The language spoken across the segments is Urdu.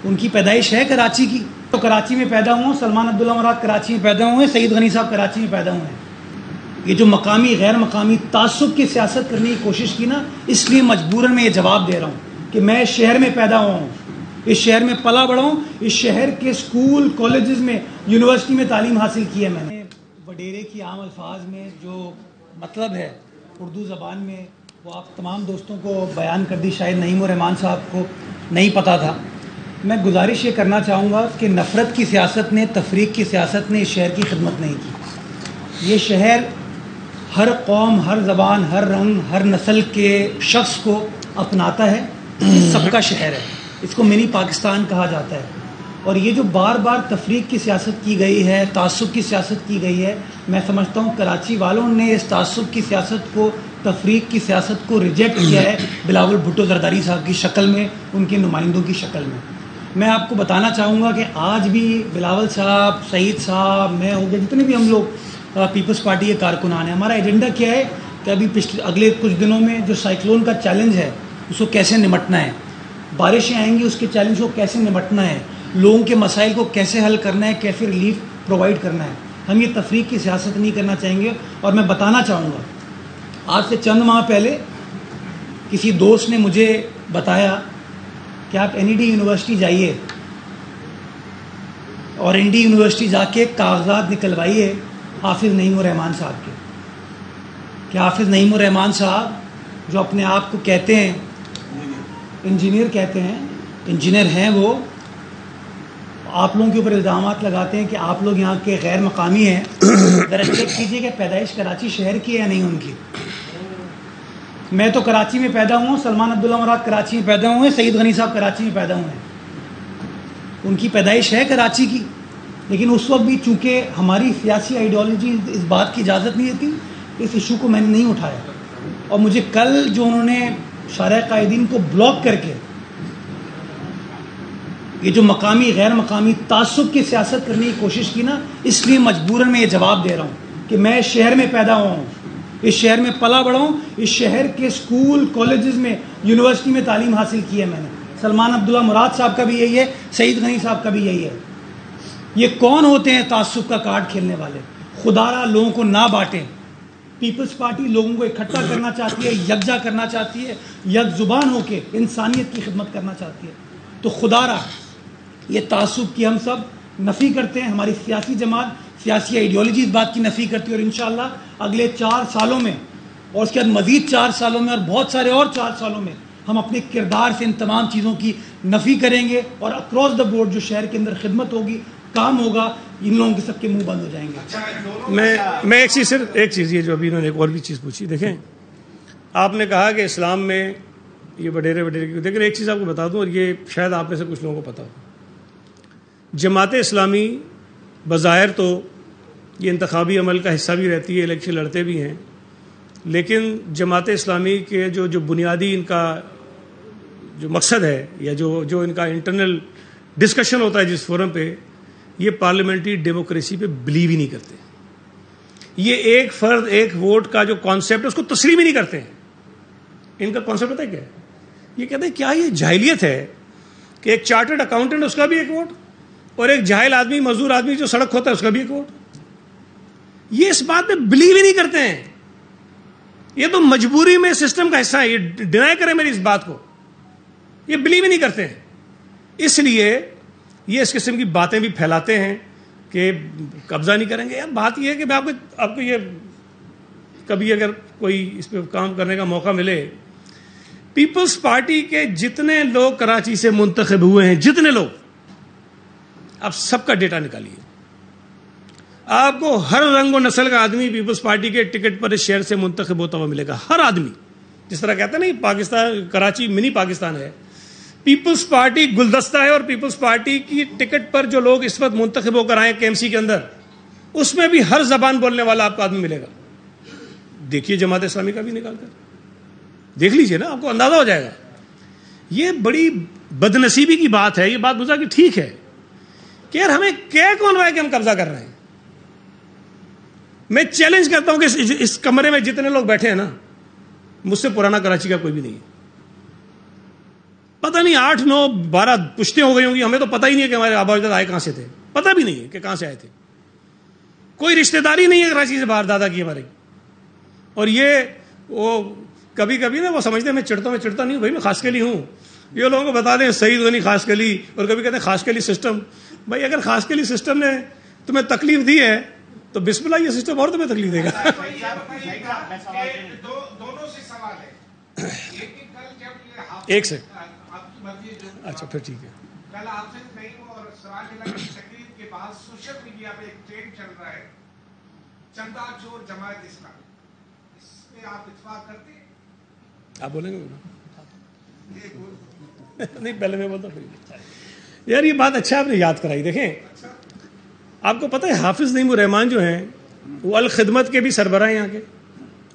ان کی پیدائش ہے کراچی کی، تو کراچی میں پیدا ہوئے، سلمان عبداللہ مراد کراچی میں پیدا ہوئے، سعید غنی صاحب کراچی میں پیدا ہوئے ہیں۔ یہ جو مقامی غیر مقامی تعصب کی سیاست کرنے کی کوشش کی نا، اس لیے مجبوراً میں یہ جواب دے رہا ہوں کہ میں اس شہر میں پیدا ہوا ہوں، اس شہر میں پلا بڑھا ہوں، اس شہر کے اسکول کالجز میں یونیورسٹی میں تعلیم حاصل کی ہے میں نے۔ وڈیرے کی عام الفاظ میں جو مطلب ہے اردو زبان میں، وہ آپ تمام دوستوں کو بیان کر دی، شاید نعیم الرحمان صاحب کو نہیں پتہ تھا۔ میں گزارش یہ کرنا چاہوں گا کہ نفرت کی سیاست نے، تفریق کی سیاست نے اس شہر کی خدمت نہیں کی۔ یہ شہر ہر قوم، ہر زبان، ہر رنگ، ہر نسل کے شخص کو اپناتا ہے، سب کا شہر ہے، اس کو منی پاکستان کہا جاتا ہے۔ اور یہ جو بار بار تفریق کی سیاست کی گئی ہے، تعصب کی سیاست کی گئی ہے، میں سمجھتا ہوں کراچی والوں نے اس تعصب کی سیاست کو، تفریق کی سیاست کو ریجیکٹ کیا ہے بلاول بھٹو زرداری صاحب کی شکل میں، ان کے نمائندوں کی شکل میں۔ میں آپ کو بتانا چاہوں گا کہ آج بھی بلاول صاحب، سعید صاحب، میں ہو گیا، جتنے بھی ہم لوگ پیپلز پارٹی کے کارکنان ہیں، ہمارا ایجنڈا کیا ہے کہ ابھی اگلے کچھ دنوں میں جو سائیکلون کا چیلنج ہے اس کو کیسے نمٹنا ہے، بارشیں آئیں گی اس کے چیلنج کو کیسے نمٹنا ہے، لوگوں کے مسائل کو کیسے حل کرنا ہے، کیسے ریلیف پرووائڈ کرنا ہے۔ ہم یہ تفریق کی سیاست نہیں کرنا چاہیں گے۔ اور میں بتانا چاہوں گا، آج سے چند ماہ پہلے کسی دوست نے مجھے بتایا کہ آپ این ای ڈی یونیورسٹی جائیے اور این ڈی یونیورسٹی جا کے کاغذات نکلوائیے حافظ نعیم الرحمان صاحب کے، کہ حافظ نعیم الرحمان صاحب جو اپنے آپ کو کہتے ہیں انجینئر، کہتے ہیں انجینئر ہیں، وہ آپ لوگوں کے اوپر الزامات لگاتے ہیں کہ آپ لوگ یہاں کے غیر مقامی ہیں۔ ذرا چیک کیجیے کہ پیدائش کراچی شہر کی ہے یا نہیں ان کی۔ میں تو کراچی میں پیدا ہوا ہوں، سلمان عبداللہ مراد کراچی میں پیدا ہوئے ہیں، سعید غنی صاحب کراچی میں پیدا ہوئے ہیں، ان کی پیدائش ہے کراچی کی، لیکن اس وقت بھی چونکہ ہماری سیاسی آئیڈیالوجی اس بات کی اجازت نہیں دیتی، اس ایشو کو میں نے نہیں اٹھایا۔ اور مجھے کل جو انہوں نے شارع قائدین کو بلاک کر کے یہ جو مقامی غیر مقامی تعصب کی سیاست کرنے کی کوشش کی نا، اس لیے مجبوراً میں یہ جواب دے رہا ہوں کہ میں اس شہر میں پیدا ہوا ہوں، اس شہر میں پلا بڑھا ہوں، اس شہر کے اسکول کالجز میں یونیورسٹی میں تعلیم حاصل کی ہے میں نے۔ سلمان عبداللہ مراد صاحب کا بھی یہی ہے، سعید غنی صاحب کا بھی یہی ہے۔ یہ کون ہوتے ہیں تعصب کا کارڈ کھیلنے والے؟ خدا را لوگوں کو نہ بانٹیں۔ پیپلز پارٹی لوگوں کو اکٹھا کرنا چاہتی ہے، یکجا کرنا چاہتی ہے، یک زبان ہو کے انسانیت کی خدمت کرنا چاہتی ہے۔ تو خدا را یہ تعصب کی ہم سب نفی کرتے ہیں، ہماری سیاسی جماعت، سیاسی آئیڈیالوجی اس بات کی نفی کرتی ہے، اور انشاءاللہ اگلے 4 سالوں میں اور اس کے بعد مزید 4 سالوں میں اور بہت سارے اور 4 سالوں میں ہم اپنے کردار سے ان تمام چیزوں کی نفی کریں گے، اور اکراس دا بورڈ جو شہر کے اندر خدمت ہوگی، کام ہوگا، ان لوگوں کے سب کے منہ بند ہو جائیں گے۔ میں ایک چیز یہ جو ابھی انہوں نے ایک اور بھی چیز پوچھی، دیکھیں آپ نے کہا کہ اسلام میں یہ وڈیرے لیکن ایک چیز آپ کو بتا دوں، اور یہ شاید آپ میں سے کچھ لوگوں کو پتا ہو، جماعت اسلامی بظاہر تو یہ انتخابی عمل کا حصہ بھی رہتی ہے، الیکشن لڑتے بھی ہیں، لیکن جماعت اسلامی کے جو بنیادی ان کا جو مقصد ہے، یا جو ان کا انٹرنل ڈسکشن ہوتا ہے جس فورم پہ، یہ پارلیمنٹری ڈیموکریسی پہ بلیو ہی نہیں کرتے۔ یہ ایک فرد ایک ووٹ کا جو کانسیپٹ ہے اس کو تسلیم ہی نہیں کرتے ہیں۔ ان کا کانسیپٹ پتہ ہے کیا ہے؟ یہ کہتے ہیں کیا یہ جاہلیت ہے کہ ایک چارٹرڈ اکاؤنٹنٹ اس کا بھی ایک ووٹ، اور ایک جاہل آدمی، مزدور آدمی جو سڑک ہوتا ہے اس کا بھی ایک ووٹ؟ یہ اس بات پہ بلیو ہی نہیں کرتے ہیں۔ یہ تو مجبوری میں سسٹم کا حصہ ہے، یہ ڈینائی کریں میری اس بات کو، یہ بلیو ہی نہیں کرتے ہیں۔ اس لیے یہ اس قسم کی باتیں بھی پھیلاتے ہیں کہ قبضہ نہیں کریں گے۔ یار بات یہ ہے کہ میں آپ کو یہ کبھی اگر کوئی اس پہ کام کرنے کا موقع ملے، پیپلز پارٹی کے جتنے لوگ کراچی سے منتخب ہوئے ہیں، جتنے لوگ، آپ سب کا ڈیٹا نکالیے، آپ کو ہر رنگ و نسل کا آدمی پیپلز پارٹی کے ٹکٹ پر اس شہر سے منتخب ہوتا ہوا ملے گا، ہر آدمی۔ جس طرح کہتے ہیں نا پاکستان، کراچی منی پاکستان ہے، پیپلز پارٹی گلدستہ ہے، اور پیپلز پارٹی کی ٹکٹ پر جو لوگ اس وقت منتخب ہو کر آئے کے ایم سی کے اندر، اس میں بھی ہر زبان بولنے والا آپ کو آدمی ملے گا۔ دیکھیے جماعت اسلامی کا بھی نکال کر دیکھ لیجئے نا، آپ کو اندازہ ہو جائے گا۔ یہ بڑی بدنصیبی کی بات ہے، یہ بات مجھے کہ ٹھیک ہے کہ یار ہمیں کیا کون رہا ہے کہ ہم قبضہ کر رہے ہیں۔ میں چیلنج کرتا ہوں کہ اس کمرے میں جتنے لوگ بیٹھے ہیں نا، مجھ سے پرانا کراچی کا کوئی بھی نہیں ہے۔ پتہ نہیں 8 9 12 پشتیں ہو گئی ہوں گی, ہمیں تو پتہ ہی نہیں ہے کہ ہمارے آبا اجداد آئے کہاں سے تھے, پتہ بھی نہیں ہے کہ کہاں سے آئے تھے. کوئی رشتہ داری نہیں ہے کراچی سے باہر دادا کی ہمارے. اور یہ وہ کبھی کبھی نا وہ سمجھتے ہیں میں چڑھتا نہیں ہوں بھائی, میں خاص کلی ہوں. یہ لوگوں کو بتا دیں سعید غنی خاص کلی, اور کبھی کہتے ہیں خاص کلی سسٹم. بھائی اگر خاص کلی سسٹم نے تمہیں تکلیف دی ہے تو بسم اللہ یہ سسٹم اور تمہیں تکلیف دے گا. دونوں سے سوال ہے. ایک سے اچھا پھر ٹھیک ہے. کل حافظ نعیم اور سراج اللہ کی تقریر کے بعد سوشل میڈیا پہ ایک ٹرینڈ چل رہا ہے چندہ چور جماعت اسلامی, اس میں آپ اتفاق کرتے ہیں؟ آپ بولیں گے نہیں پہلے میں بولتا پھر. یار یہ بات اچھا آپ نے یاد کرائی. دیکھیں آپ کو پتہ ہے حافظ نعیم الرحمان جو ہیں وہ الخدمت کے بھی سربراہ ہیں یہاں کے,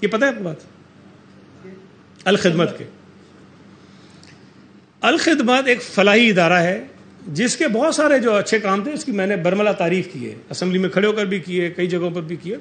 یہ پتہ ہے آپ کو بات؟ الخدمت کے, الخدمت ایک فلاحی ادارہ ہے جس کے بہت سارے جو اچھے کام تھے اس کی میں نے برملا تعریف کی ہے, اسمبلی میں کھڑے ہو کر بھی کیے, کئی جگہوں پر بھی کیے.